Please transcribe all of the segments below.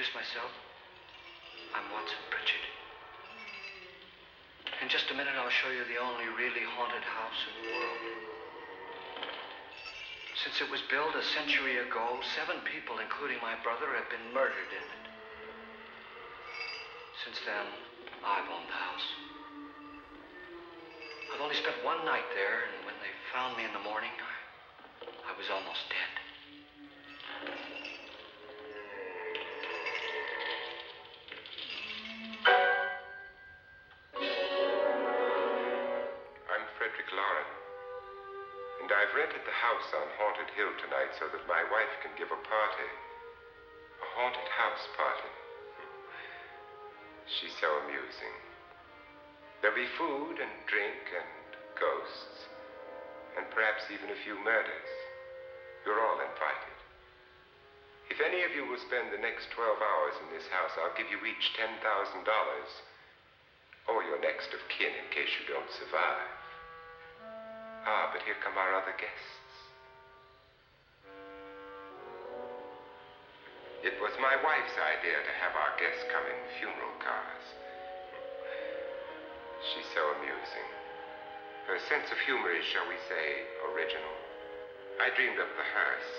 introduce myself? I'm Watson Pritchard. In just a minute, I'll show you the only really haunted house in the world. Since it was built a century ago, 7 people, including my brother, have been murdered in it. Since then, I've owned the house. I've only spent one night there, and when they found me in the morning, I was almost dead. I've rented the house on Haunted Hill tonight so that my wife can give a party. A haunted house party. She's so amusing. There'll be food and drink and ghosts, and perhaps even a few murders. You're all invited. If any of you will spend the next 12 hours in this house, I'll give you each $10,000. Or your next of kin in case you don't survive. Ah, but here come our other guests. It was my wife's idea to have our guests come in funeral cars. She's so amusing. Her sense of humor is, shall we say, original. I dreamed up the hearse.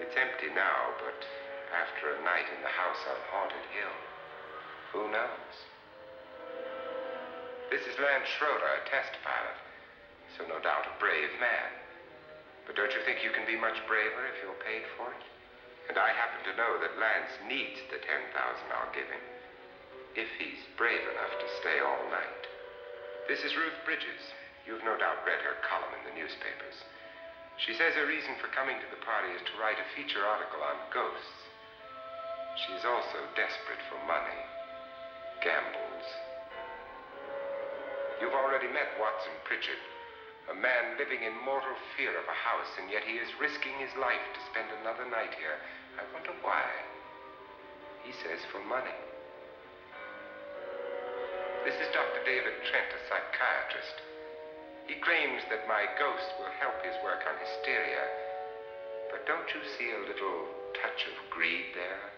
It's empty now, but after a night in the house on Haunted Hill, who knows? This is Lance Schroeder, a test pilot. So no doubt a brave man. But don't you think you can be much braver if you're paid for it? And I happen to know that Lance needs the $10,000 I'll give him, if he's brave enough to stay all night. This is Ruth Bridges. You've no doubt read her column in the newspapers. She says her reason for coming to the party is to write a feature article on ghosts. She's also desperate for money. Gambles. You've already met Watson Pritchard. A man living in mortal fear of a house, and yet he is risking his life to spend another night here. I wonder why. He says for money. This is Dr. David Trent, a psychiatrist. He claims that my ghost will help his work on hysteria. But don't you see a little touch of greed there?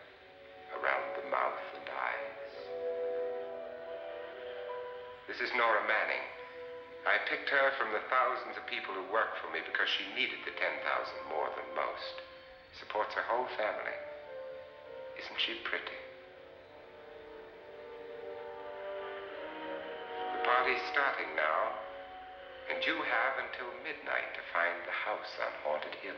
Around the mouth and eyes? This is Nora Manning. I picked her from the thousands of people who work for me because she needed the $10,000 more than most. Supports her whole family. Isn't she pretty? The party's starting now, and you have until midnight to find the house on Haunted Hill.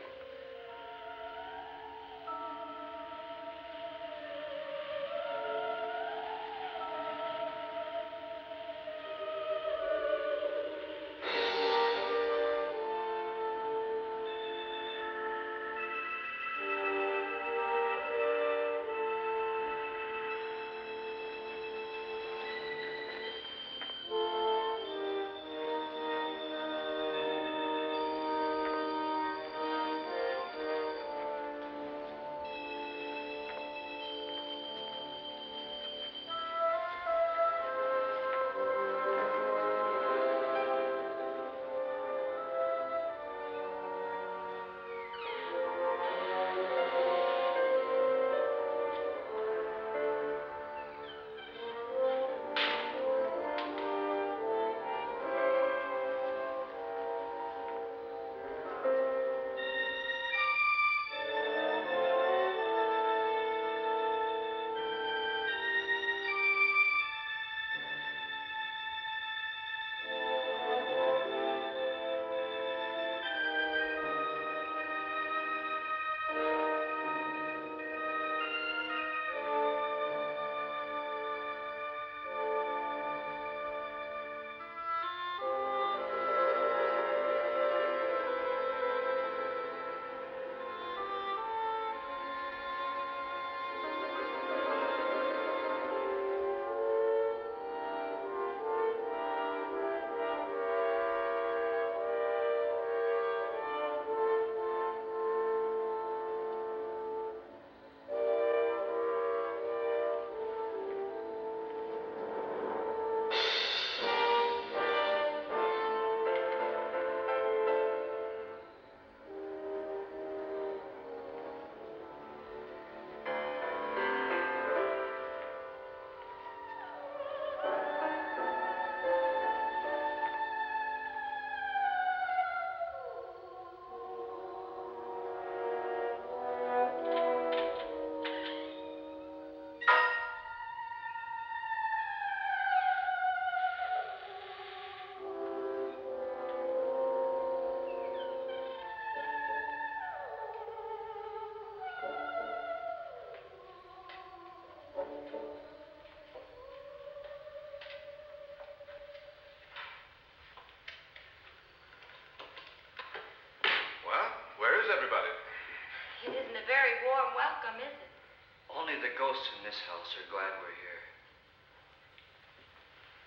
only the ghosts in this house are glad we're here.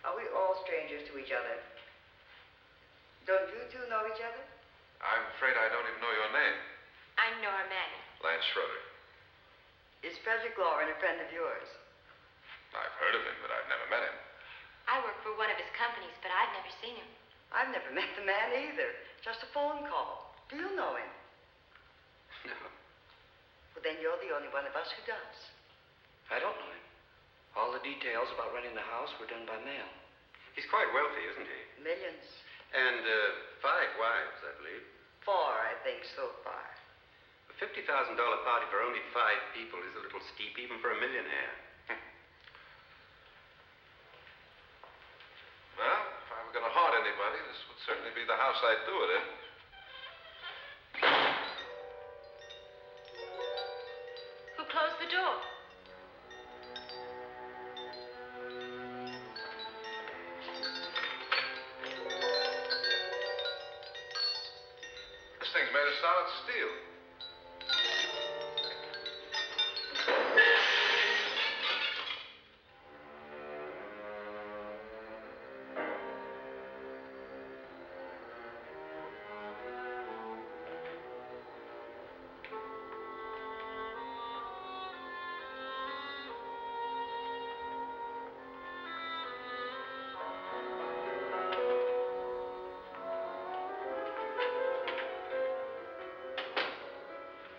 Are we all strangers to each other? Don't you two know each other? I'm afraid I don't even know your name. I'm Nora Manning. Lance Schroeder. Is Frederick Lauren a friend of yours? I've heard of him, but I've never met him. I work for one of his companies, but I've never seen him. I've never met the man either. Just a phone call. Do you know him? No, Well, then you're the only one of us who does. I don't know him. All the details about renting the house were done by mail. He's quite wealthy, isn't he? Millions. And 5 wives, I believe. 4, I think, so far. A $50,000 party for only 5 people is a little steep, even for a millionaire. Well, if I were going to haunt anybody, this would certainly be the house I'd do it in. Who closed the door? This thing's made of solid steel.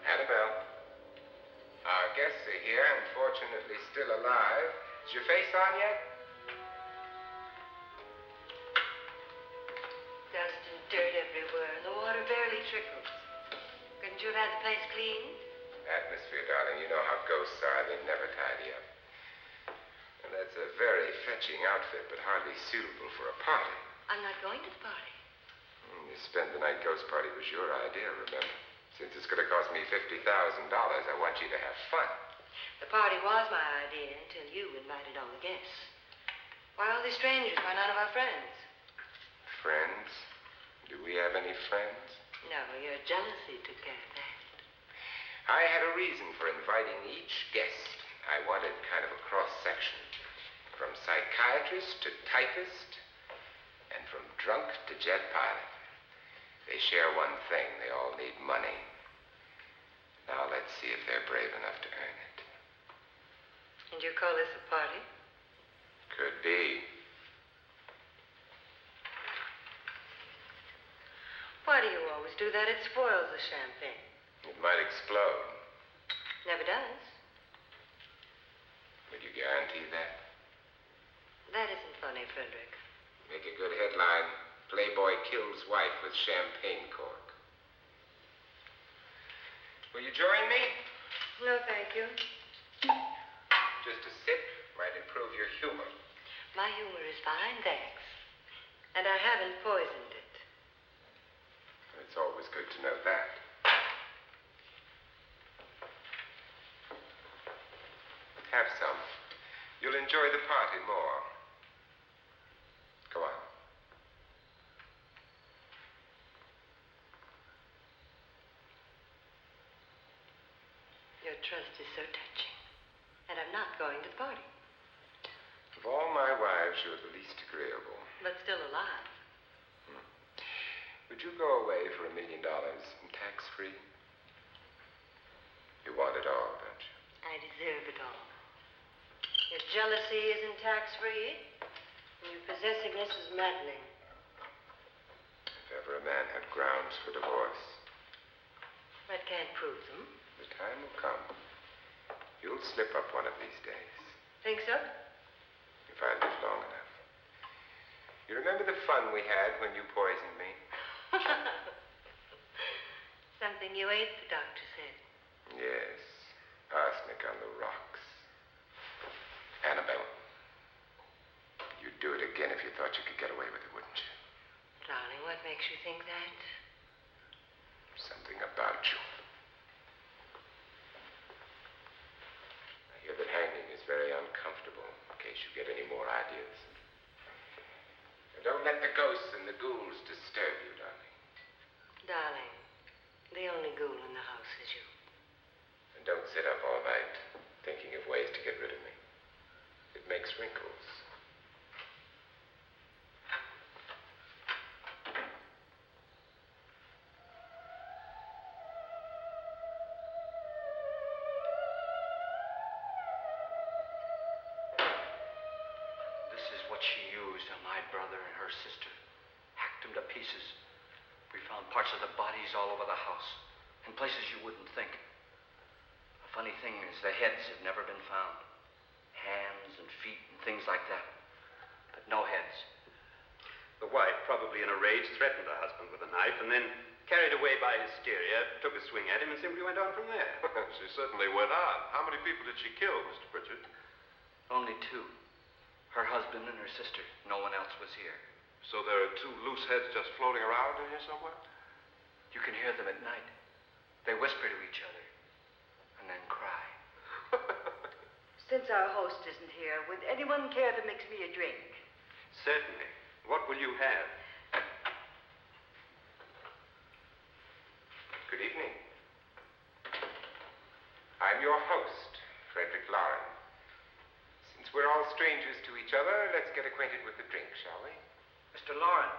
Annabelle, our guests are here, unfortunately still alive. Is your face on yet? Dust and dirt everywhere, and the water barely trickles. Couldn't you have had the place cleaned? Atmosphere, darling. You know how ghosts are. They never tidy up. And that's a very fetching outfit, but hardly suitable for a party. I'm not going to the party. The spend the night ghost party was your idea, remember? Since it's going to cost me $50,000, I want you to have fun. The party was my idea until you invited all the guests. Why all these strangers? Why none of our friends? Friends? Do we have any friends? No, your jealousy took care of that. I had a reason for inviting each guest. I wanted kind of a cross-section. From psychiatrist to typist, and from drunk to jet pilot. They share one thing. They all need money. Now let's see if they're brave enough to earn it. And you call this a party? Could be. Why do you always do that? It spoils the champagne. It might explode. Never does. Would you guarantee that? That isn't funny, Frederick. Make a good headline. Playboy kills wife with champagne cork. Will you join me? No, thank you. Just a sip might improve your humor. My humor is fine, thanks. And I haven't poisoned it. It's always good to know that. Have some. You'll enjoy the party more. Go on. Your trust is so touching. And I'm not going to the party. Of all my wives, you're the least agreeable. But still alive. Would you go away for $1 million tax-free? You want it all, don't you? I deserve it all. Your jealousy isn't tax-free. And your possessiveness is maddening. If ever a man had grounds for divorce, That can't prove them. the time will come. You'll slip up one of these days, Think so? if I live long enough. You remember the fun we had when you poisoned me? Something you ate, the doctor said. Yes, arsenic on the rocks. Annabelle, you'd do it again if you thought you could get away with it, wouldn't you? Darling, what makes you think that? Something about you. I hear that hanging is very uncomfortable, in case you get any more ideas. And don't let the ghosts and the ghouls disturb you, darling. Darling, the only ghoul in the house is you. And don't sit up all night thinking of wrinkles. This is what she used on my brother and her sister. Hacked them to pieces. We found parts of the bodies all over the house, in places you wouldn't think. The funny thing is the heads have never been found. Hands and feet and things like that. But no heads. The wife, probably in a rage, threatened her husband with a knife and then, carried away by hysteria, took a swing at him and simply went on from there. She certainly went on. How many people did she kill, Mr. Pritchard? Only two. Her husband and her sister. No one else was here. So there are two loose heads just floating around in here somewhere? You can hear them at night. They whisper to each other and then cry. Since our host isn't here, would anyone care to mix me a drink? Certainly. What will you have? Good evening. I'm your host, Frederick Lauren. Since we're all strangers to each other, let's get acquainted with the drink, shall we? Mr. Lauren,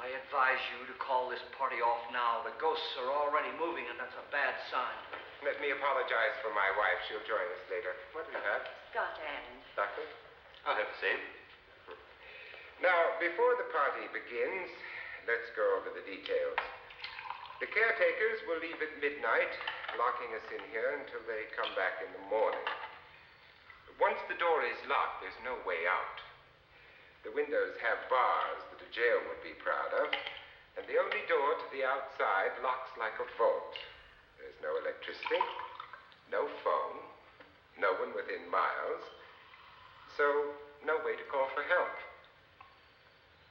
I advise you to call this party off now. The ghosts are already moving, and that's a bad sign. Let me apologize for my wife. She'll join us later. What do you have? Scott and. Doctor? I'll have the same. Now, before the party begins, let's go over the details. The caretakers will leave at midnight, locking us in here until they come back in the morning. Once the door is locked, there's no way out. The windows have bars that a jail would be proud of, and the only door to the outside locks like a vault. There's no electricity, no phone, no one within miles, so no way to call for help.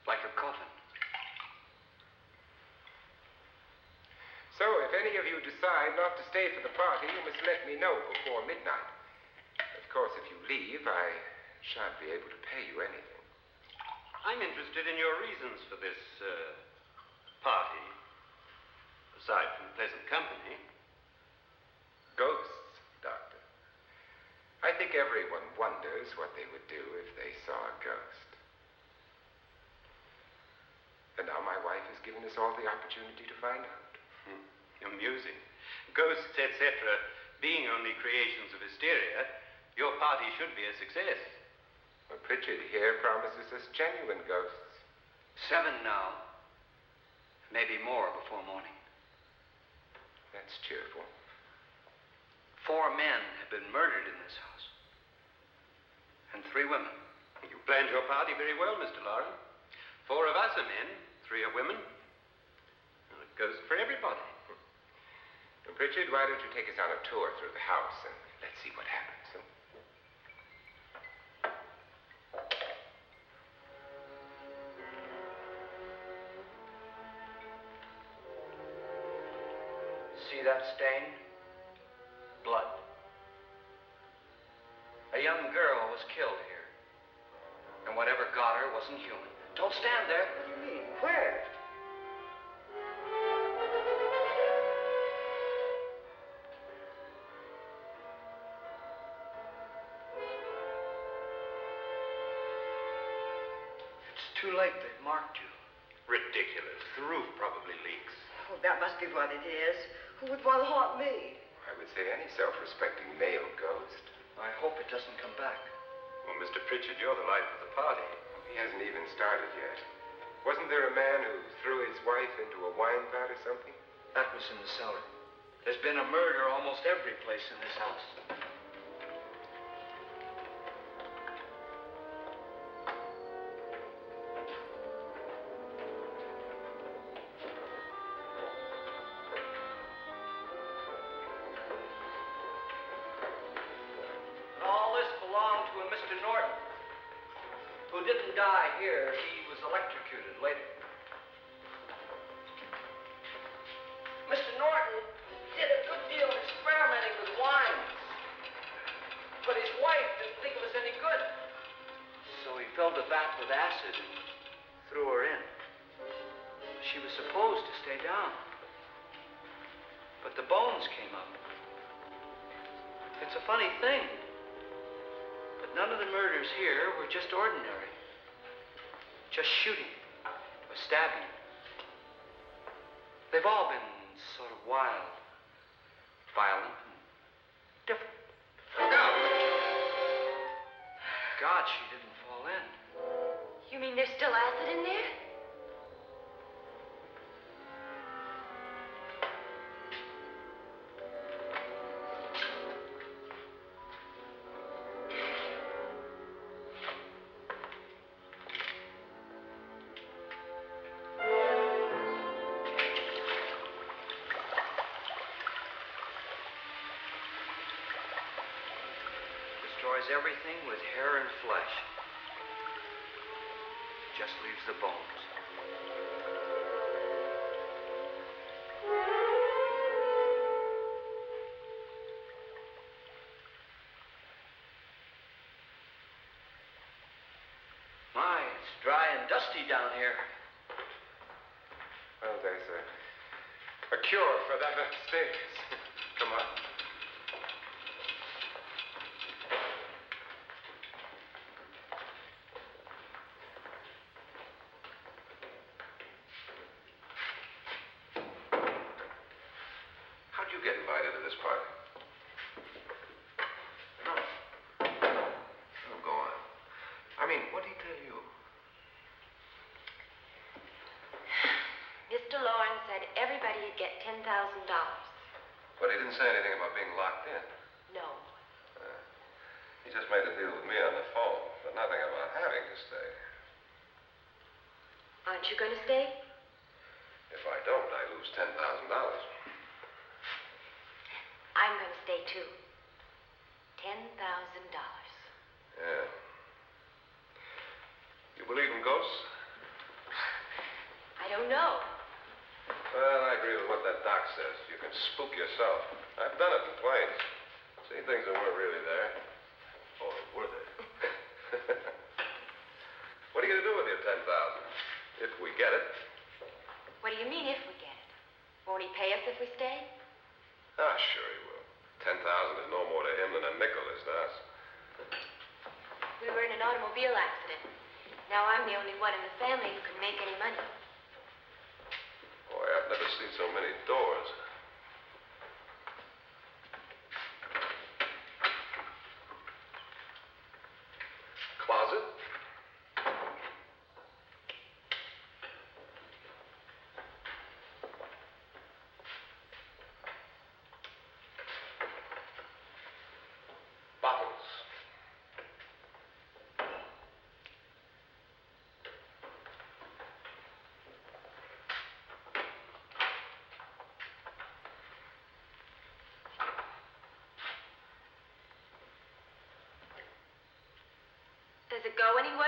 Like a coffin. So if any of you decide not to stay for the party, you must let me know before midnight. Of course, if you leave, I shan't be able to pay you anything. I'm interested in your reasons for this, party. Aside from pleasant company. Ghosts, Doctor. I think everyone wonders what they would do if they saw a ghost. And now my wife has given us all the opportunity to find out. Amusing. Ghosts, etc., being only creations of hysteria, your party should be a success. Well, Pritchard here promises us genuine ghosts. 7 now. Maybe more before morning. That's cheerful. 4 men have been murdered in this house. And 3 women. You planned your party very well, Mr. Lauren. 4 of us are men, 3 are women. Well, it goes for everybody. Well, Pritchard, why don't you take us on a tour through the house and let's see what happens, huh? See that stain? Blood. A young girl was killed here. And whatever got her wasn't human. Don't stand there. What do you mean? Where? It's too late. They've marked you. Ridiculous. The roof probably leaks. Oh, that must be what it is. Who would want to haunt me? I would say any self-respecting male ghost. I hope it doesn't come back. Well, Mr. Pritchard, you're the life of the party. He hasn't even started yet. Wasn't there a man who threw his wife into a wine vat or something? That was in the cellar. There's been a murder almost every place in this house. And all this belonged to a Mr. Norton, who didn't die here. He was electrocuted later. Mr. Norton did a good deal of experimenting with wines, but his wife didn't think it was any good. So he filled the vat with acid and threw her in. She was supposed to stay down, but the bones came up. It's a funny thing, but None of the murders here were just ordinary. Just shooting or stabbing. They've all been sort of wild, violent, and different. Look out! God, she didn't fall in. You mean there's still acid in there? Destroys everything with hair and flesh. Just leaves the bones. My, it's dry and dusty down here. Well, there's a cure for that upstairs. Come on. How'd you get invited to this party? No. Oh, go on. I mean, what did he tell you? Mr. Lawrence said everybody'd get $10,000. But he didn't say anything about being locked in. No. He just made a deal with me on the phone, but nothing about having to stay. Aren't you going to stay? If I don't, I lose $10,000. I'm going to stay too. $10,000. Yeah. You believe in ghosts? I don't know. Well, I agree with what that doc says. You can spook yourself. I've done it in planes. Seen things that weren't really there. Oh, were they? What are you going to do with your $10,000? If we get it. What do you mean if we get it? Won't he pay us if we stay? Ah, sure he will. 10,000 is no more to him than a nickel is to us. We were in an automobile accident. Now I'm the only one in the family who can make any money. Boy, I've never seen so many doors. Closet? Bottles. Does it go anywhere?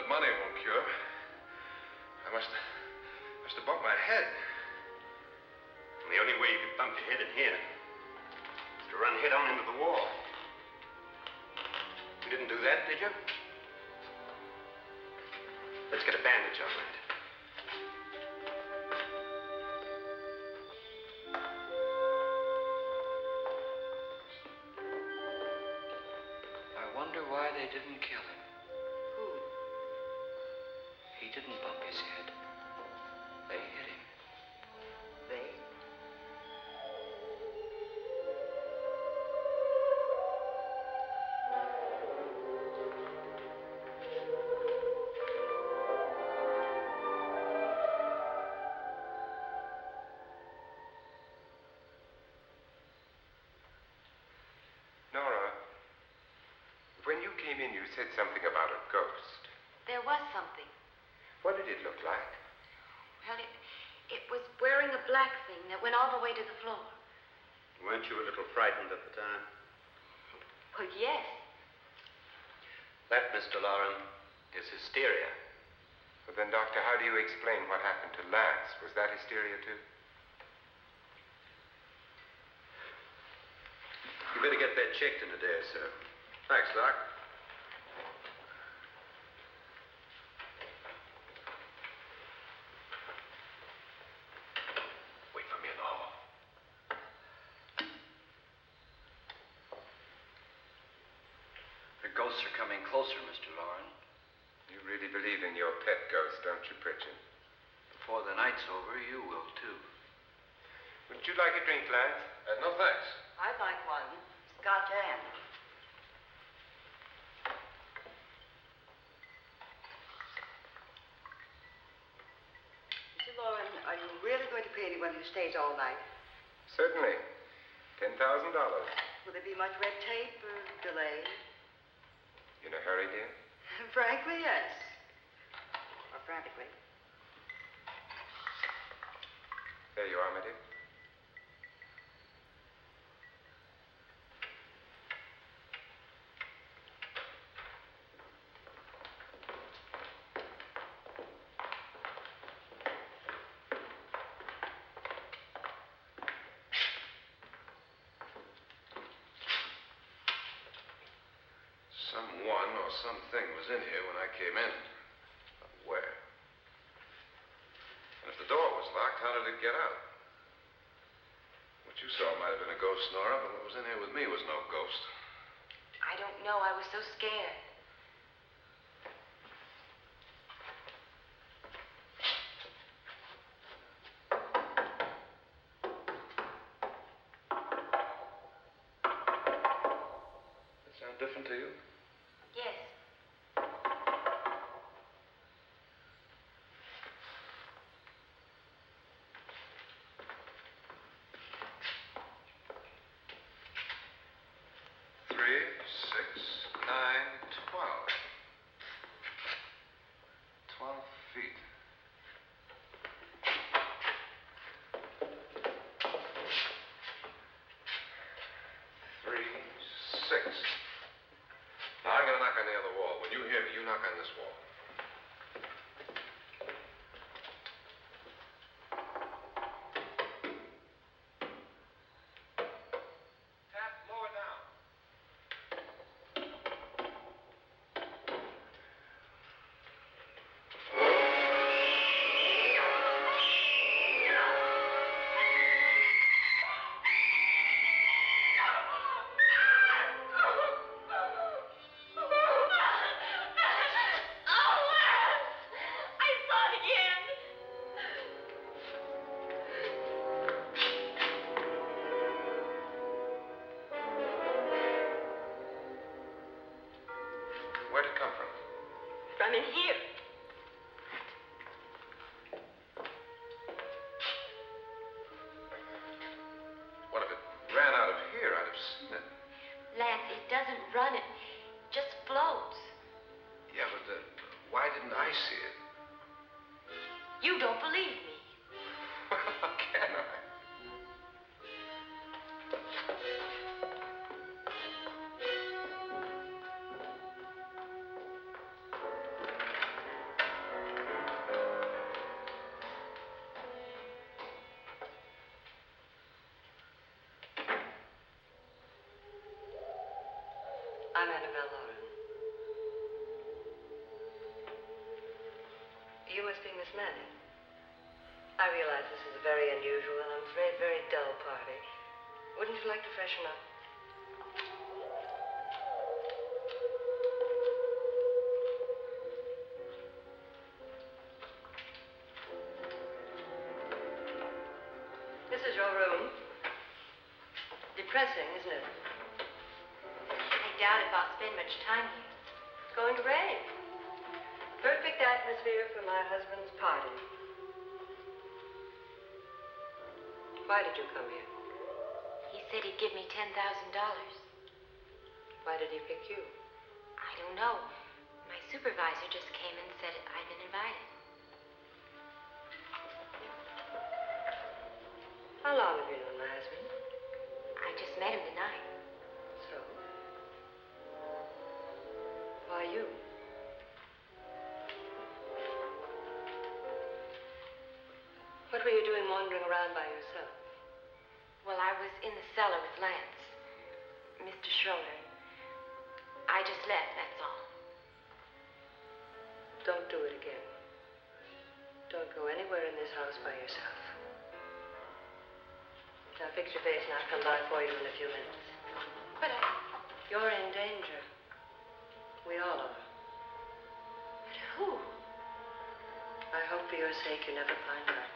that money won't cure. I must have bumped my head. And the only way you could bump your head in here is to run head on into the wall. You didn't do that, did you? Let's get a bandage on that. I wonder why they didn't kill him. Who? He didn't bump his head. They hit him. They? Nora, when you came in, you said something about a ghost. There was something. What did it look like? Well, it was wearing a black thing that went all the way to the floor. Weren't you a little frightened at the time? Well, yes. That, Mr. Loren, is hysteria. Well, then, Doctor, how do you explain what happened to Lance? Was that hysteria, too? You better get that checked in a day or so. Thanks, Doc. Wait for me in the hall. The ghosts are coming closer, Mr. Loren. You really believe in your pet ghost, don't you, Pritchard? Before the night's over, you will, too. Would you like a drink, Lance? No, thanks. I'd like one. Scotch and. Mr. Loren, are you really going to pay anyone who stays all night? Certainly. $10,000. Will there be much red tape or delay? In a hurry, dear? Frankly, yes. Or frantically. There you are, my dear. Someone or something was in here when I came in. But where? And if the door was locked, how did it get out? What you saw might have been a ghost, Nora, but what was in here with me was no ghost. I don't know. I was so scared. That sound different to you? Yes. Three, 6, 9, 12. 12 feet. Three, 6. Now I'm gonna knock on the other wall. When you hear me, you knock on this wall. Tap lower down. Where'd it come from? From in here. What if it ran out of here? I'd have seen it. Lance, it doesn't run. It just floats. Yeah, but why didn't I see it? You don't believe me. How can I? You must be Miss Manning. I realize this is a very unusual and I'm afraid very dull party. Wouldn't you like to freshen up? This is your room. Depressing, isn't it? I doubt if I'll spend much time here. It's going to rain. Perfect atmosphere for my husband's party. Why did you come here? He said he'd give me $10,000. Why did he pick you? I don't know. My supervisor just came and said I'd been invited. How long have you known my husband? I just met him tonight. So? Why you? What were you doing wandering around by yourself? Well, I was in the cellar with Lance. Mr. Schroeder. I just left, that's all. Don't do it again. Don't go anywhere in this house by yourself. Now fix your face and I'll come by for you in a few minutes. But You're in danger. We all are. But who? I hope for your sake you never find out.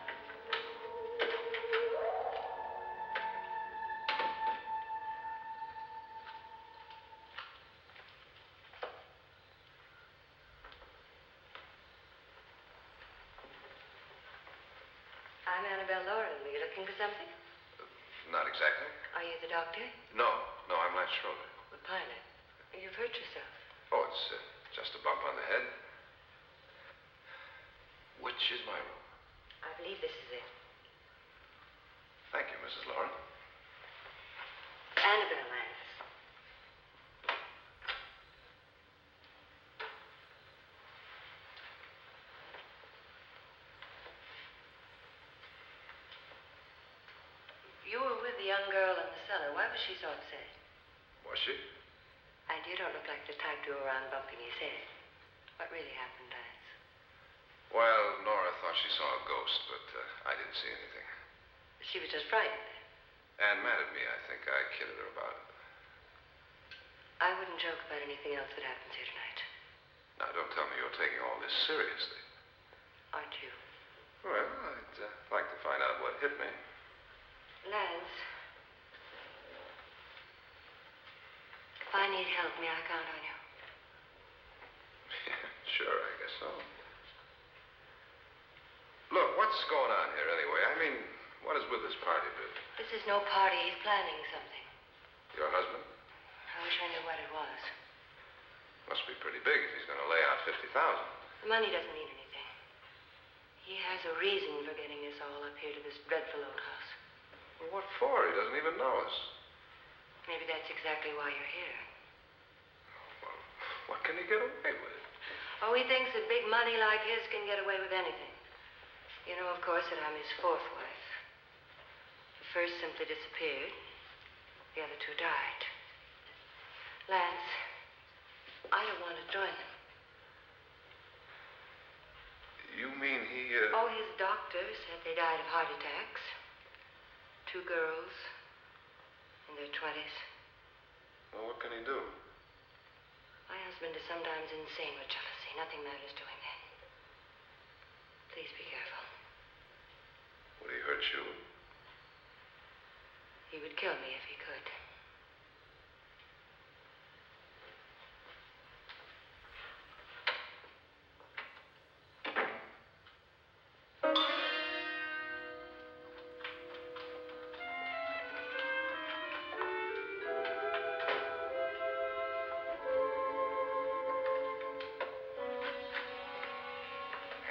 I'm Annabelle Lauren. Were you looking for something? Not exactly. Are you the doctor? No, I'm Lance Schroeder. The pilot. You've hurt yourself. Oh, it's just a bump on the head. Which is my room? I believe this is it. Thank you, Mrs. Lauren. Annabelle Lance. You were with the young girl in the cellar. Why was she so upset? Was she? And you don't look like the type to go around bumping his head. What really happened, Lance? Well, Nora thought she saw a ghost, but I didn't see anything. She was just frightened. Anne mad at me. I think I kidded her about it. I wouldn't joke about anything else that happens here tonight. Now, don't tell me you're taking all this seriously. Aren't you? Well, I'd like to find out what hit me. Lance, if I need help, may I count on you? Sure, I guess so. Look, what's going on here anyway? I mean, what is with this party bit? This is no party. He's planning something. Your husband? I wish I knew what it was. Must be pretty big if he's going to lay out $50,000. The money doesn't mean anything. He has a reason for getting us all up here to this dreadful old house. Well, what for? He doesn't even know us. Maybe that's exactly why you're here. Well, what can he get away with? Oh, he thinks that big money like his can get away with anything. You know, of course, that I'm his fourth wife. The first simply disappeared. The other two died. Lance, I don't want to join them. You mean he, Oh, his doctor said they died of heart attacks. 2 girls in their 20s. Well, what can he do? My husband is sometimes insane with jealousy. Nothing matters to him then. Please be careful. Would he hurt you? He would kill me if he could.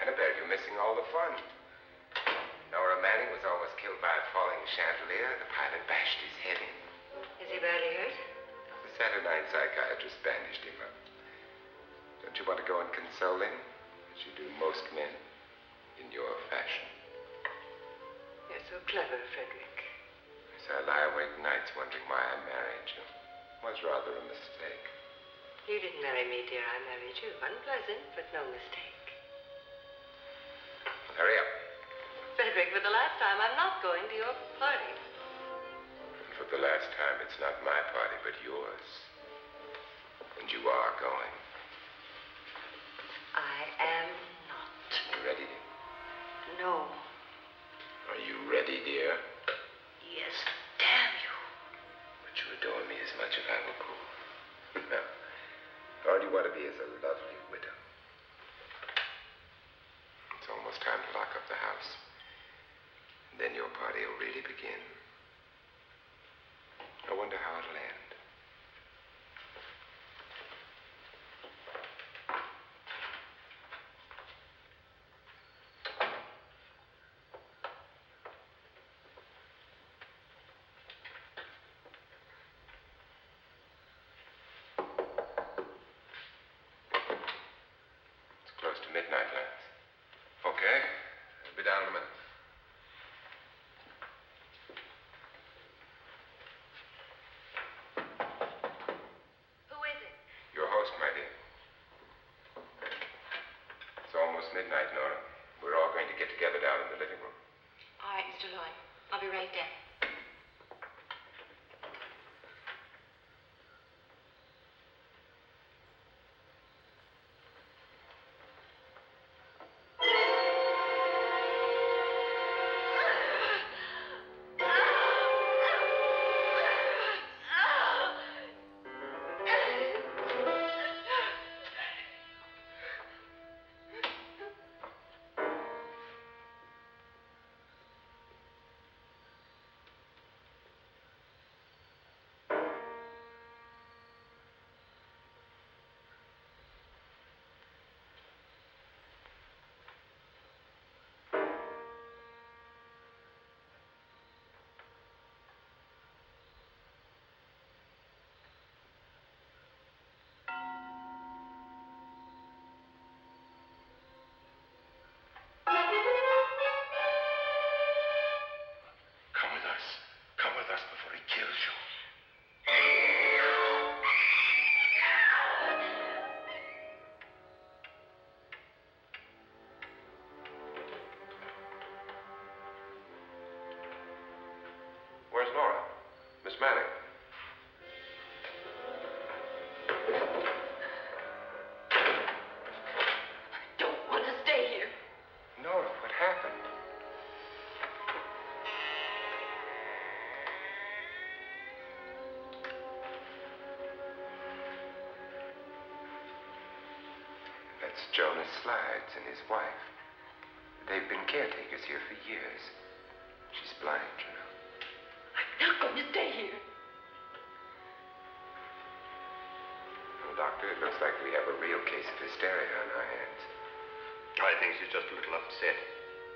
Annabelle, you're missing all the fun. Nora Manning was almost killed by a falling chandelier. The pilot bashed his head in. Is he badly hurt? The saturnine psychiatrist bandaged him up. Don't you want to go and console him, as you do most men, in your fashion? You're so clever, Frederick. So I lie awake nights wondering why I married you. It was rather a mistake. You didn't marry me, dear. I married you. Unpleasant, but no mistake. Hurry up. Frederick, for the last time, I'm not going to your party. And for the last time, it's not my party, but yours. And you are going. I am not. You ready? No. Are you ready, dear? Yes, damn you. But you adore me as much as I will prove. No. All you want to be is a lovely widow. It's almost time to lock up the house. And then your party will really begin. I wonder how it'll end. It's close to midnight, Lance. Okay. I'll be down in a minute. Who is it? Your host, my dear. It's almost midnight, Nora. We're all going to get together down in the living room. All right, Mr. Lloyd. I'll be right there. Come with us. Come with us before he kills you. Where's Nora? Miss Manning. I don't want to stay here. Nora, what happened? That's Jonas Slides and his wife. They've been caretakers here for years. She's blind, you know. I'm not going to stay here. Well, Doctor, it looks like we have a real case of hysteria on our hands. I think she's just a little upset,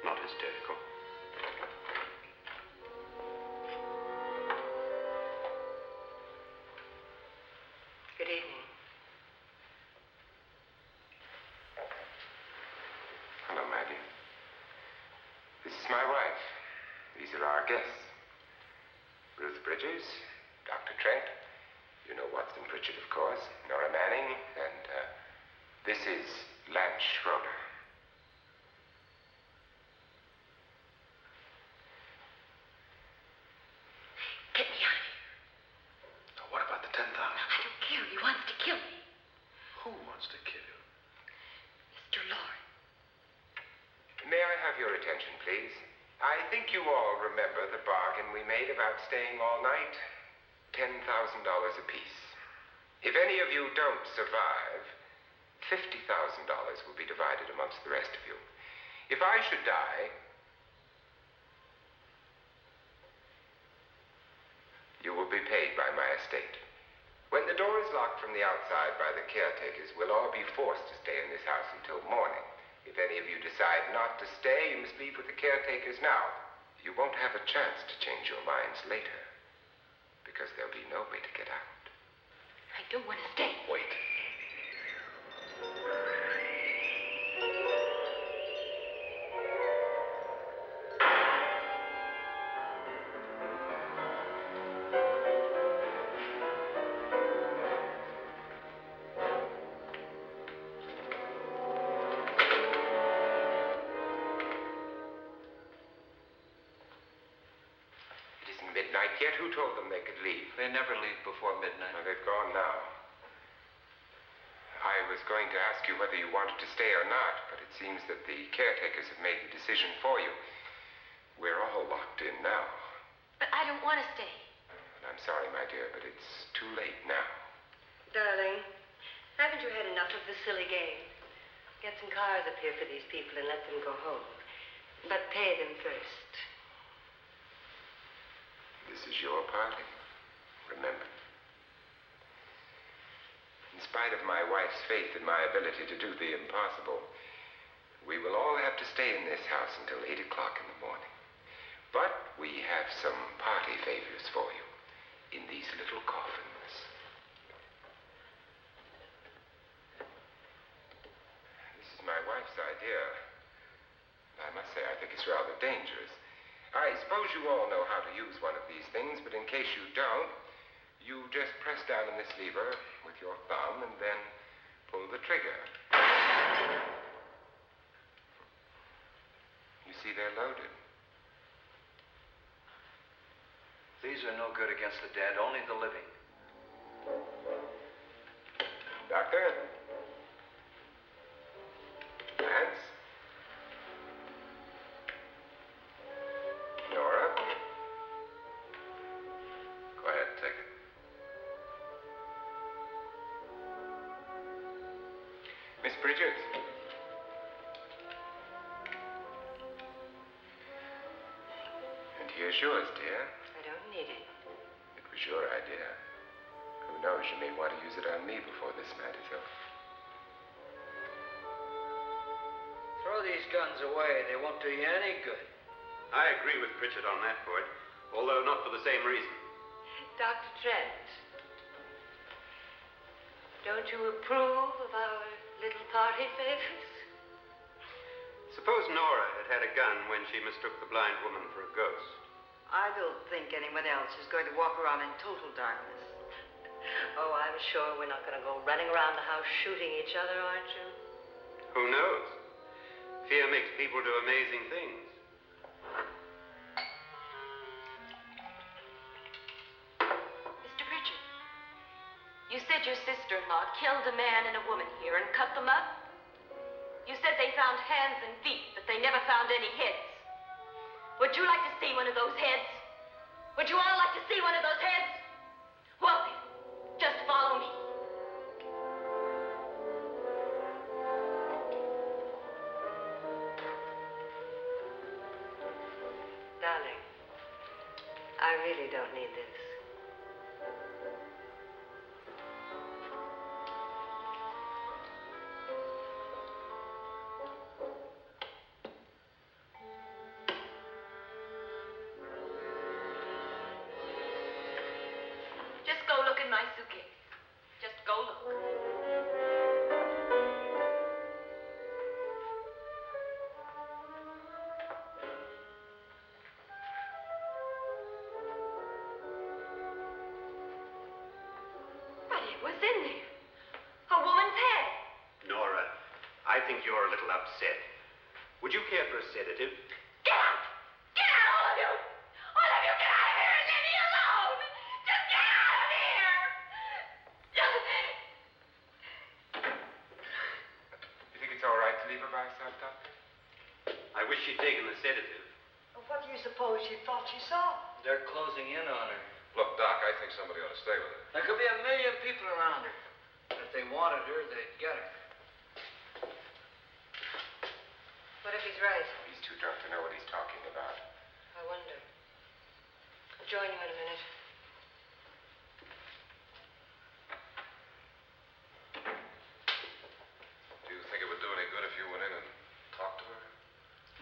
not hysterical. Good evening. Hello, Maggie. This is my wife. These are our guests. Ruth Bridges, Dr. Trent. You know Watson Pritchard, of course. Nora Manning. And, this is Lance Schroeder. Get me out of here. So what about the 10,000? I don't care. He wants to kill me. Who wants to kill you? Mr. Lloyd. May I have your attention, please? I think you all remember the bargain we made about staying all night. $10,000 apiece. If any of you don't survive, $50,000 will be divided amongst the rest of you. If I should die, you will be paid by my estate. When the door is locked from the outside by the caretakers, we'll all be forced to stay in this house until morning. If any of you decide not to stay, you must leave with the caretakers now. You won't have a chance to change your minds later, because there'll be no way to get out. I don't want to stay. Wait. Who told them they could leave? They never leave before midnight. Well, they've gone now. I was going to ask you whether you wanted to stay or not, but it seems that the caretakers have made the decision for you. We're all locked in now. But I don't want to stay. And I'm sorry, my dear, but it's too late now. Darling, haven't you had enough of this silly game? Get some cars up here for these people and let them go home. But pay them first. This is your party. Remember. In spite of my wife's faith in my ability to do the impossible, we will all have to stay in this house until 8 o'clock in the morning. But we have some party favors for you in these little coffins. This is my wife's idea. I must say, I think it's rather dangerous. I suppose you all know how to use one of these things, but in case you don't, you just press down on this lever with your thumb and then pull the trigger. You see, they're loaded. These are no good against the dead, only the living. Doctor? Lance? Nora? Go ahead, take it. Miss Bridges? And here's yours, dear. I don't need it. It was your idea. Who knows, you may want to use it on me before this matter's over. Throw these guns away. They won't do you any good. I agree with Pritchard on that point, although not for the same reason. Dr. Trent, don't you approve of our little party favors? Suppose Nora had had a gun when she mistook the blind woman for a ghost. I don't think anyone else is going to walk around in total darkness. Oh, I'm sure we're not going to go running around the house shooting each other, aren't you? Who knows? Fear makes people do amazing things. Mr. Pritchard, you said your sister-in-law killed a man and a woman here and cut them up? You said they found hands and feet, but they never found any heads. Would you like to see one of those heads? Would you all like to see one of those heads? Well then, just follow me. Darling, I really don't need this. Just go look in my suitcase. Just go look. But it was in there. A woman's head. Nora, I think you're a little upset. Would you care for a sedative? Get out! Get out, all of you! All of you, get out of here and leave me alone! Just get out of here! You think it's all right to leave her by herself, Doctor? I wish she'd taken the sedative. What do you suppose she thought she saw? They're closing in on her. Look, Doc, I think somebody ought to stay with her. There could be 1 million people around her. If they wanted her, they'd get her. What if he's right? He's too drunk to know what he's talking about. I wonder. I'll join you in a minute. Do you think it would do any good if you went in and talked to her?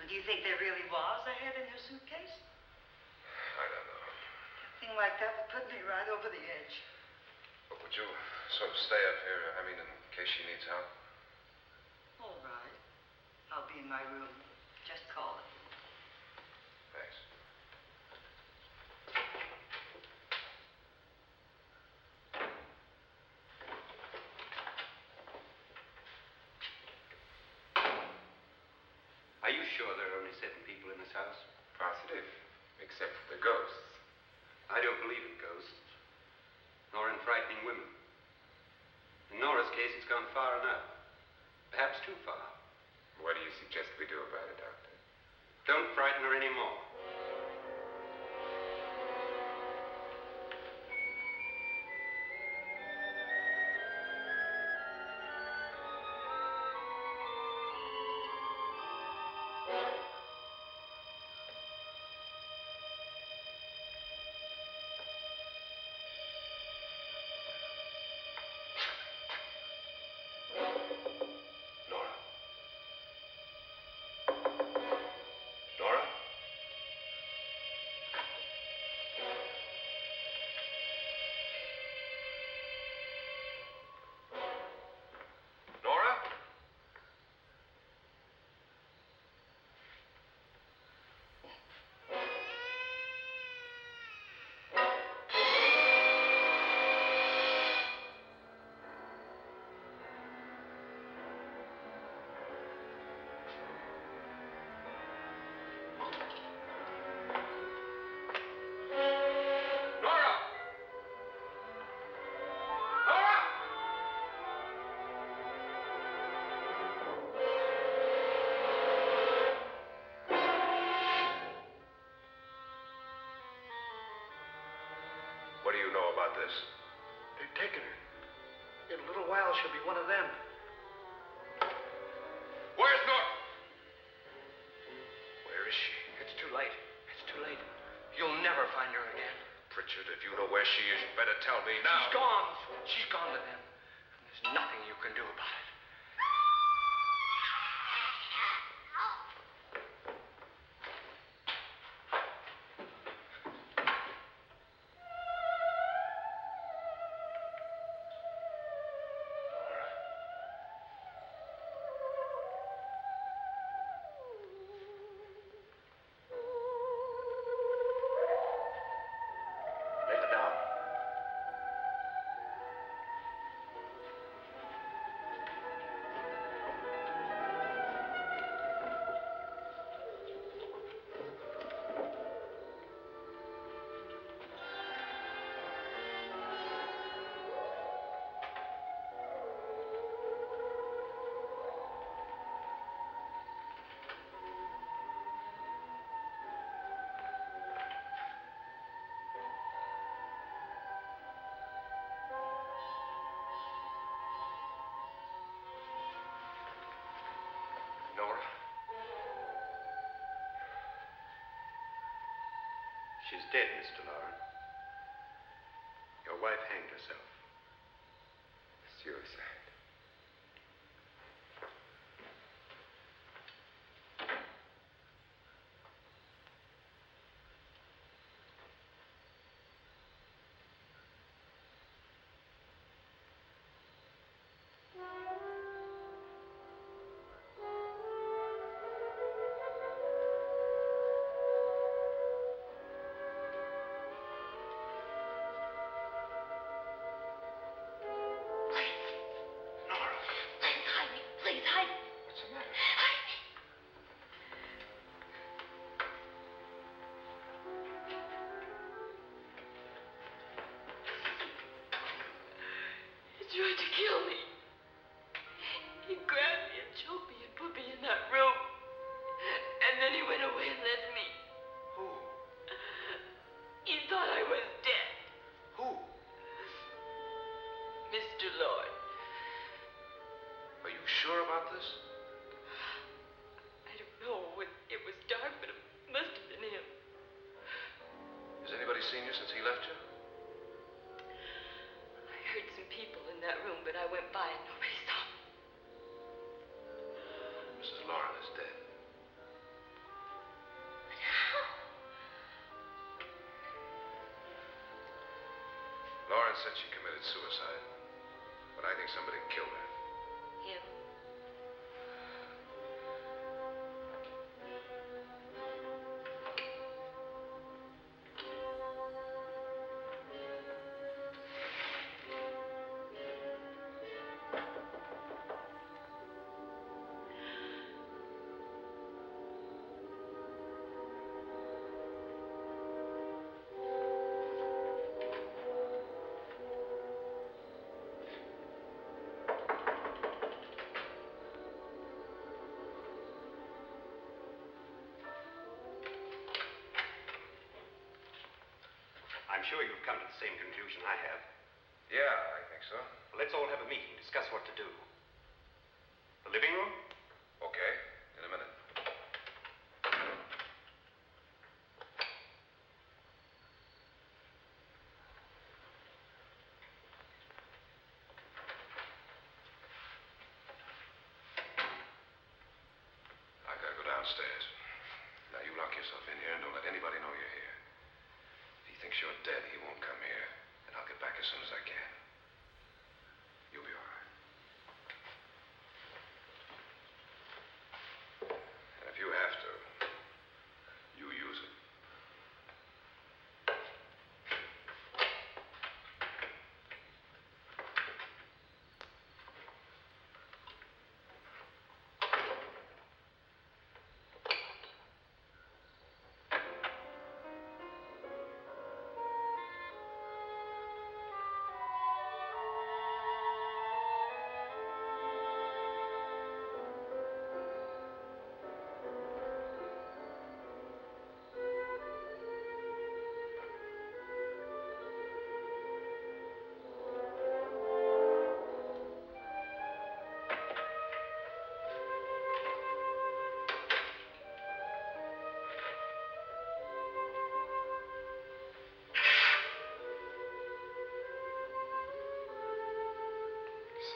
Do you think there really was a head in her suitcase? I don't know. A thing like that would put me right over the edge. But would you sort of stay up here, I mean, in case she needs help? All right. I'll be in my room. Just call it. Thanks. Are you sure there are only 7 people in this house? Positive, except for the ghosts. I don't believe in ghosts, nor in frightening women. In Nora's case, it's gone far enough. Perhaps too far. What do you suggest we do about it, Doctor? Don't frighten her anymore. What do you know about this? They've taken her. In a little while, she'll be one of them. Where's Norton? Where is she? It's too late. It's too late. You'll never find her again. Pritchard, if you know where she is, you better tell me now. She's gone. She's gone to them. There's nothing you can do about it. Lay her down. Nora? She's dead, Mr. Lauren. Your wife hanged herself. Suicide. He tried to kill me. He grabbed me and choked me and put me in that room. And then he went away and left me. Who? He thought I was dead. Who? Mr. Lloyd. Are you sure about this? I don't know. It was dark, but it must have been him. Has anybody seen you since he left you? I heard some people in that room, but I went by and nobody saw me. Mrs. Lauren is dead. But how? Lauren said she committed suicide, but I think somebody killed her. Him? I'm sure you've come to the same conclusion I have. Yeah, I think so. Well, let's all have a meeting, discuss what to do. The living room? Okay, in a minute. I've got to go downstairs. Now, you lock yourself in here and don't let anybody know you're here. If he thinks you're dead, he won't come here. And I'll get back as soon as I can. You'll be all right. And if you have to, you use it.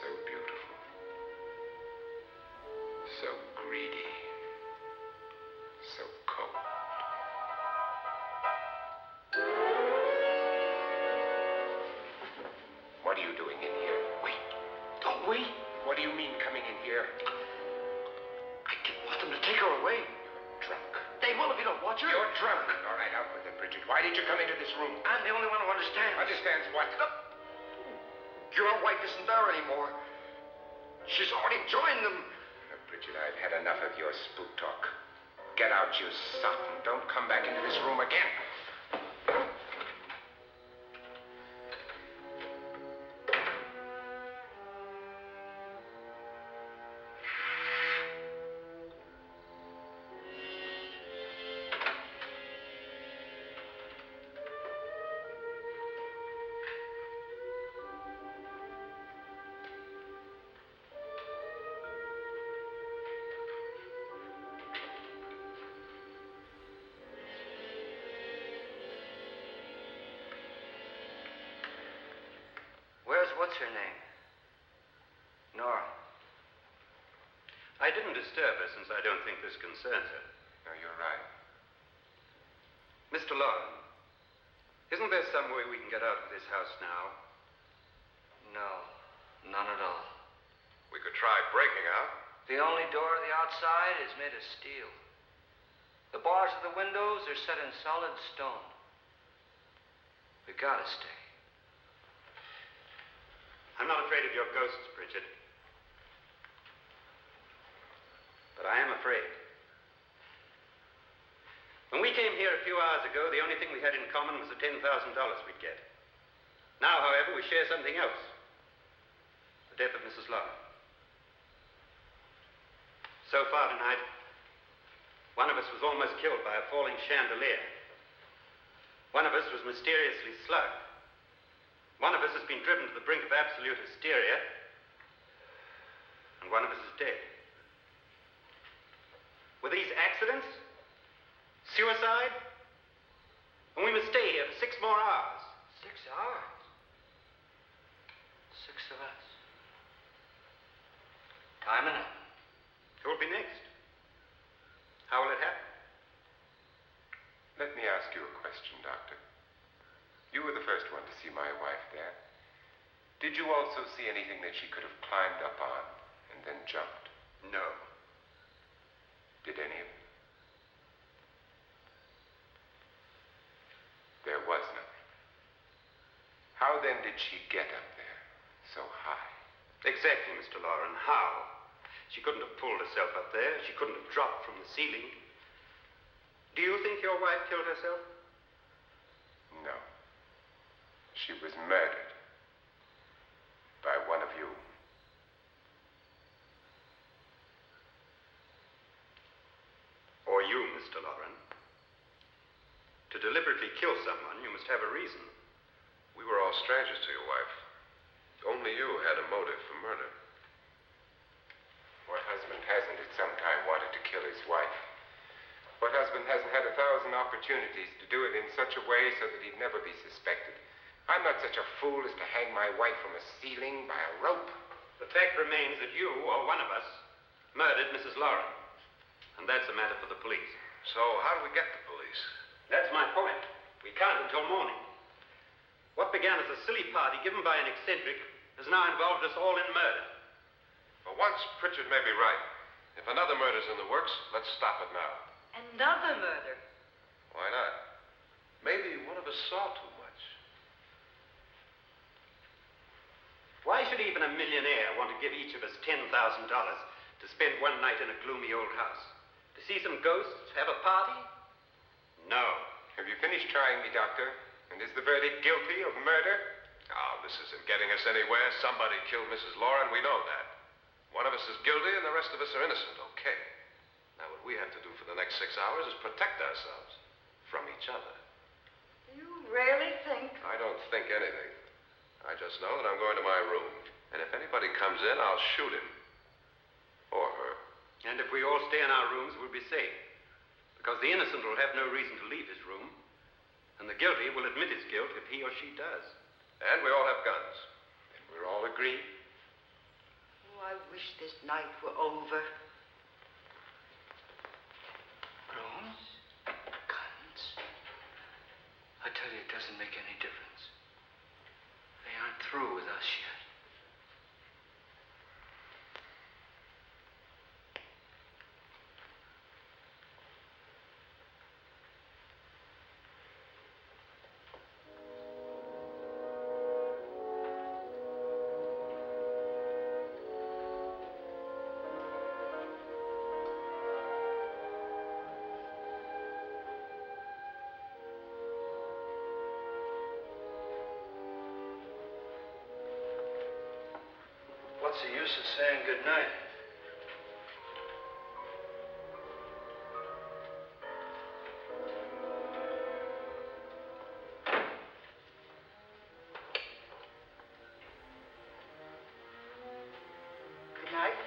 So beautiful. So greedy. So cold. What are you doing in here? Wait. Don't wait. What do you mean coming in here? I didn't want them to take her away. You're drunk. They will if you don't watch her. You're drunk. All right, out with it, Bridget. Why did you come into this room? I'm the only one who understands. Understands what? Your wife isn't there anymore. She's already joined them. Bridget, I've had enough of your spook talk. Get out, you sot, and don't come back into this room again. What's her name? Nora. I didn't disturb her since I don't think this concerns her. No, you're right. Mr. Lauren, isn't there some way we can get out of this house now? No, none at all. We could try breaking out. The only door on the outside is made of steel. The bars of the windows are set in solid stone. We gotta stay. I'm not afraid of your ghosts, Bridget. But I am afraid. When we came here a few hours ago, the only thing we had in common was the $10,000 we'd get. Now, however, we share something else. The death of Mrs. Lauren. So far tonight, one of us was almost killed by a falling chandelier. One of us was mysteriously slugged. One of us has been driven to the brink of absolute hysteria, and one of us is dead. Were these accidents? Suicide? And we must stay here for 6 more hours. 6 hours? 6 of us. Time enough. Who will be next? How will it happen? Let me ask you a question, Doctor. You were the first one to see my wife there. Did you also see anything that she could have climbed up on and then jumped? No. Did any of you? There was nothing. How then did she get up there so high? Exactly, Mr. Lauren. How? She couldn't have pulled herself up there. She couldn't have dropped from the ceiling. Do you think your wife killed herself? No. She was murdered by one of you. Or you, Mr. Lauren. To deliberately kill someone, you must have a reason. We were all strangers to your wife. Only you had a motive for murder. What husband hasn't at some time wanted to kill his wife? What husband hasn't had 1,000 opportunities to do it in such a way so that he'd never be suspected? I'm not such a fool as to hang my wife from a ceiling by a rope. The fact remains that you, or one of us, murdered Mrs. Lauren. And that's a matter for the police. So how do we get the police? That's my point. We can't until morning. What began as a silly party given by an eccentric has now involved us all in murder. For once, Pritchard may be right. If another murder's in the works, let's stop it now. Another murder. Why not? Maybe one of us saw too much. Why should even a millionaire want to give each of us $10,000 to spend one night in a gloomy old house? To see some ghosts, have a party? No. Have you finished trying me, Doctor? And is the verdict guilty of murder? Oh, this isn't getting us anywhere. Somebody killed Mrs. Lauren. We know that. One of us is guilty and the rest of us are innocent, okay? Now, what we have to do for the next 6 hours is protect ourselves from each other. You really think? I don't think anything. I just know that I'm going to my room. And if anybody comes in, I'll shoot him. Or her. And if we all stay in our rooms, we'll be safe. Because the innocent will have no reason to leave his room. And the guilty will admit his guilt if he or she does. And we all have guns. And we're all agreed? Oh, I wish this night were over. Rooms? Guns? I tell you, it doesn't make any difference. They aren't through with us yet. What's the use of saying good night? Good night.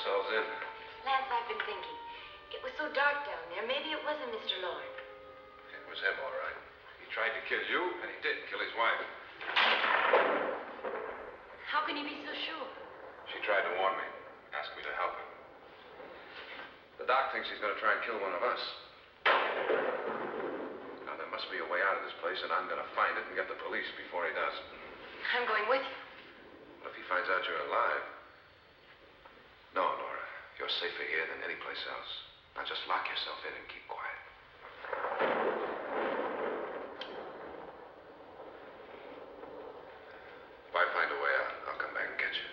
ourselves in. Lance, I've been thinking. It was so dark down there. Maybe it wasn't Mr. Lord. It was him, all right. He tried to kill you, and he did kill his wife. How can you be so sure? She tried to warn me, asked me to help him. The doc thinks he's going to try and kill one of us. Now, there must be a way out of this place, and I'm going to find it and get the police before he does. I'm going with you. What if he finds out you're alive? No, Nora. You're safer here than any place else. Now just lock yourself in and keep quiet. If I find a way out, I'll come back and get you.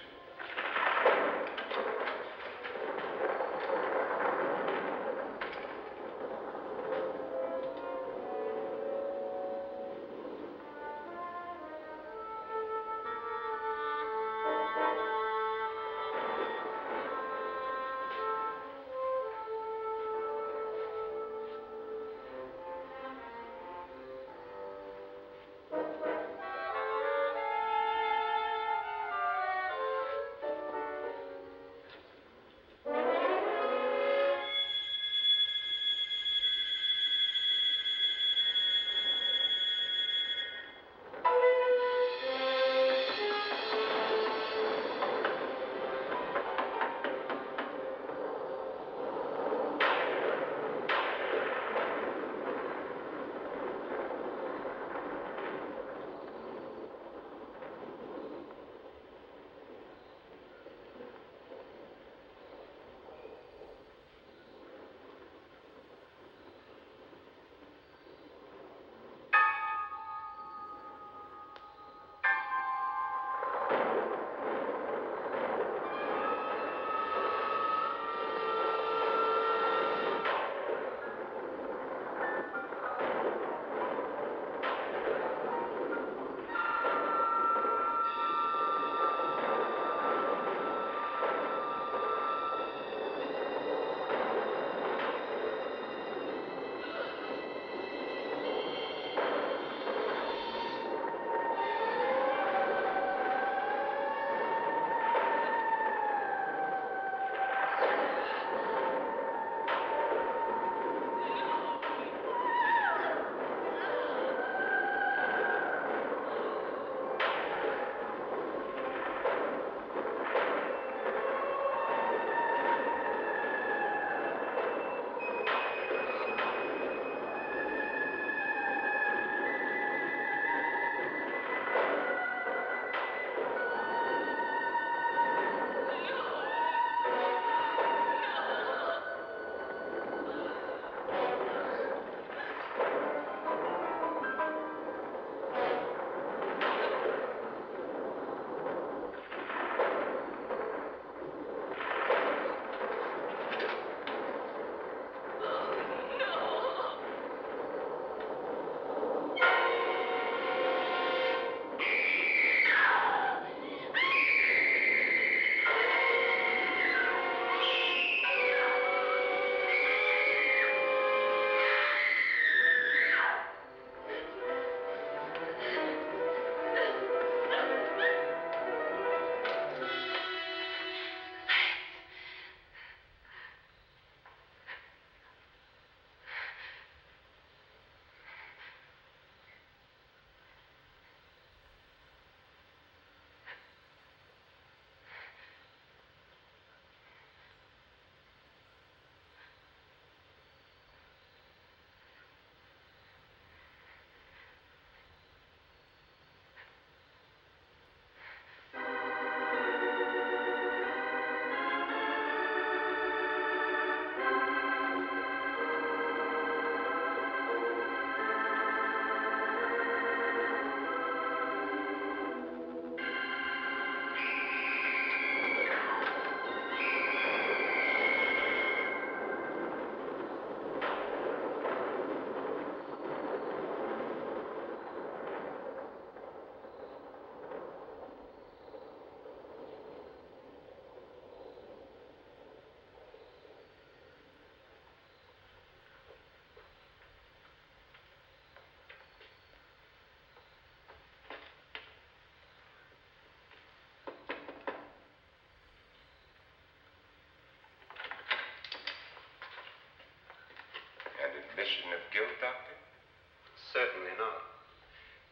Certainly not.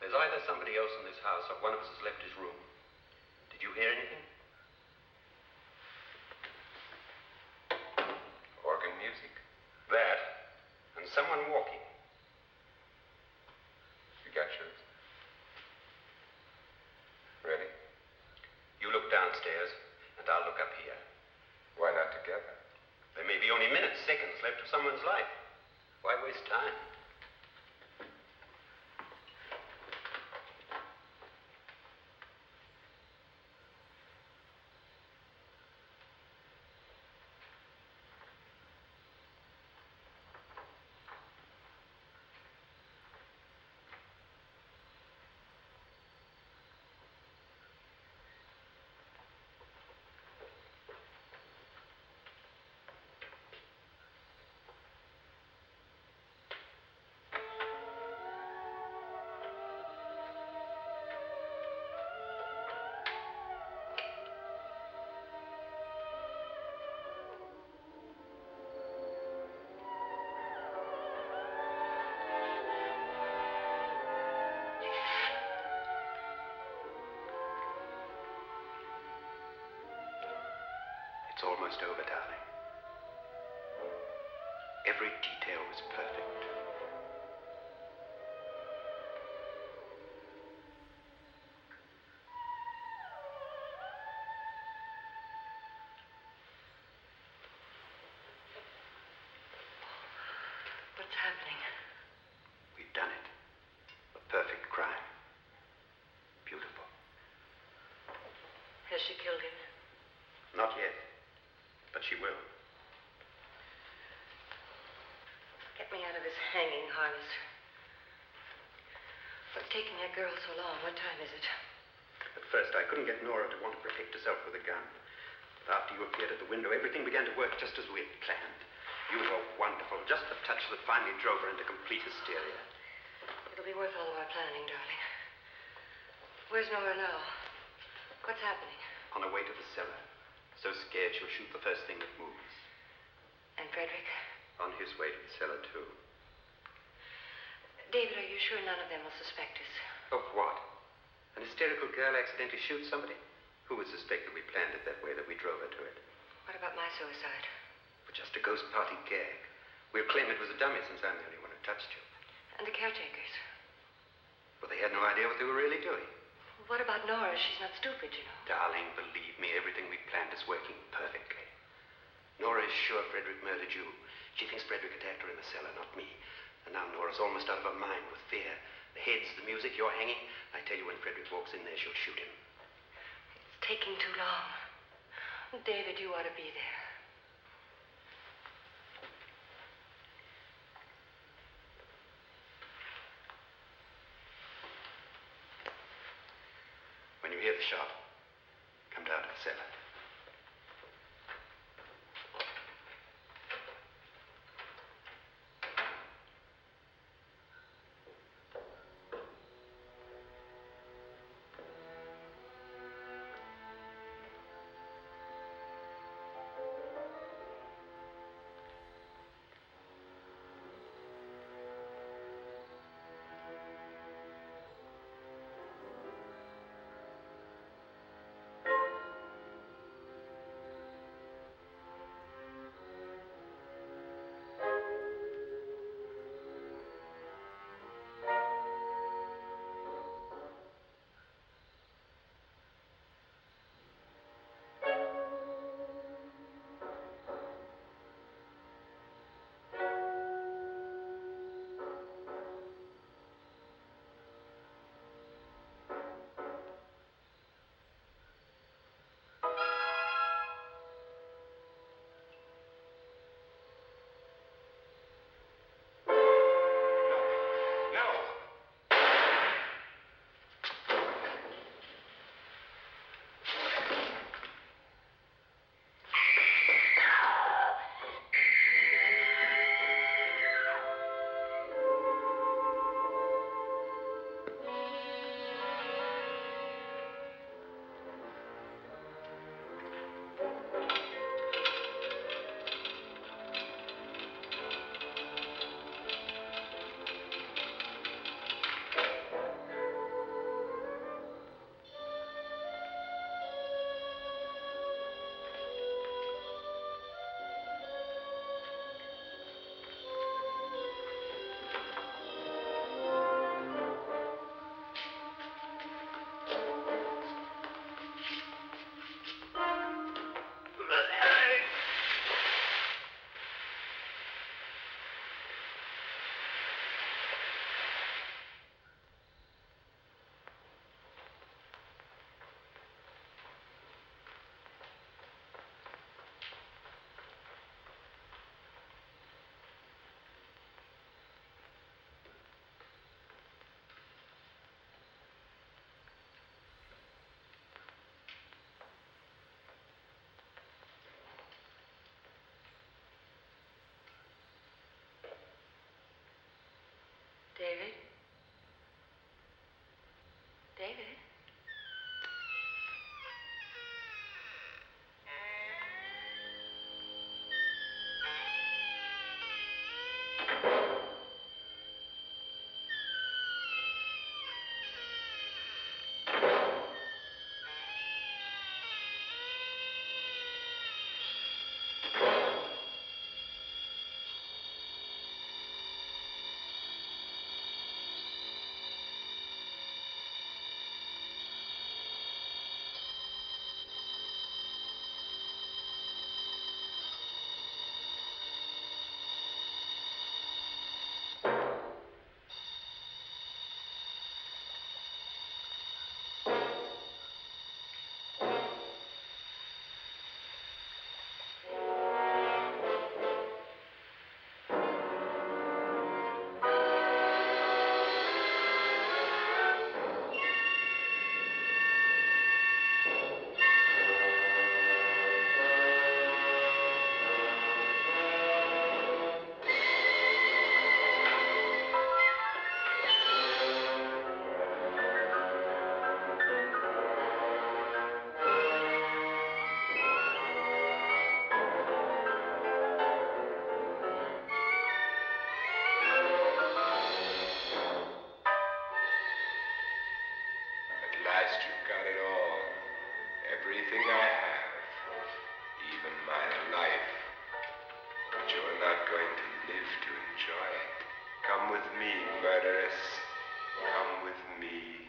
There's either somebody else in this house or one of us has left his room. Did you hear anything? Organ music? That, and someone walking. You got yours? Ready? You look downstairs, and I'll look up here. Why not together? There may be only minutes, seconds left of someone's life. Why waste time? It's almost over, darling. Every detail was perfect. What's happening? We've done it. A perfect crime. Beautiful. Has she killed him? Not yet. But she will. Get me out of this hanging harness. What's taking that girl so long? What time is it? At first, I couldn't get Nora to want to protect herself with a gun. But after you appeared at the window, everything began to work just as we had planned. You were wonderful. Just the touch that finally drove her into complete hysteria. It'll be worth all of our planning, darling. Where's Nora now? What's happening? On her way to the cellar. So scared she'll shoot the first thing that moves. And Frederick? On his way to the cellar, too. David, are you sure none of them will suspect us? Of what? An hysterical girl accidentally shoots somebody? Who would suspect that we planned it that way, that we drove her to it? What about my suicide? But just a ghost party gag. We'll claim it was a dummy since I'm the only one who touched you. And the caretakers? Well, they had no idea what they were really doing. What about Nora? She's not stupid, you know. Darling, believe me, everything we planned is working perfectly. Nora is sure Frederick murdered you. She thinks Frederick attacked her in the cellar, not me. And now Nora's almost out of her mind with fear. The heads, the music, you're hanging. I tell you, when Frederick walks in there, she'll shoot him. It's taking too long. David, you ought to be there. When you hear the shot, come down to the cellar. with me, murderess. Come with me.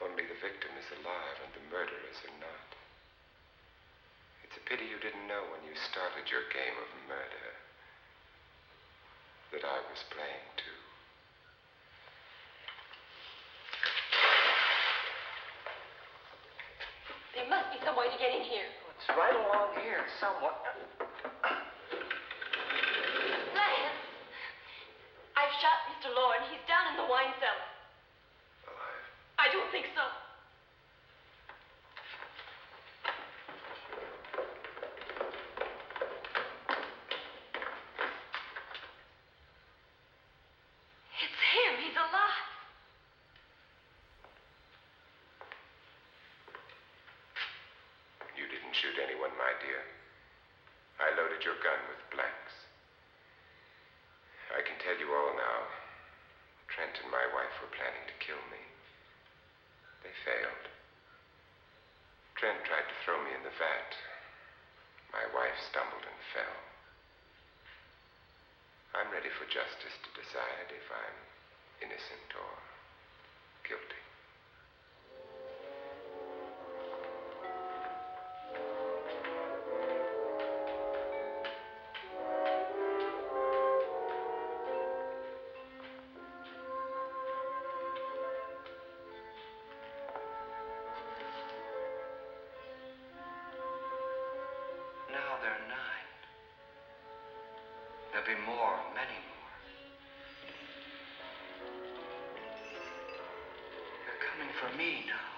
Only the victim is alive and the murderers are not. It's a pity you didn't know when you started your game of murder that I was playing too. There must be some way to get in here. It's right along here somewhere. Lance! I've shot Mr. Lorne. He's down in the wine cellar. Alive? I don't think so. It's him. He's alive. You didn't shoot anyone, my dear. I loaded your gun with blanks. I can tell you all now. Trent and my wife were planning to kill me. They failed. Trent tried to throw me in the vat. My wife stumbled and fell. I'm ready for justice to decide if I'm innocent or guilty. Now there are 9. There'll be more, many more. They're coming for me now.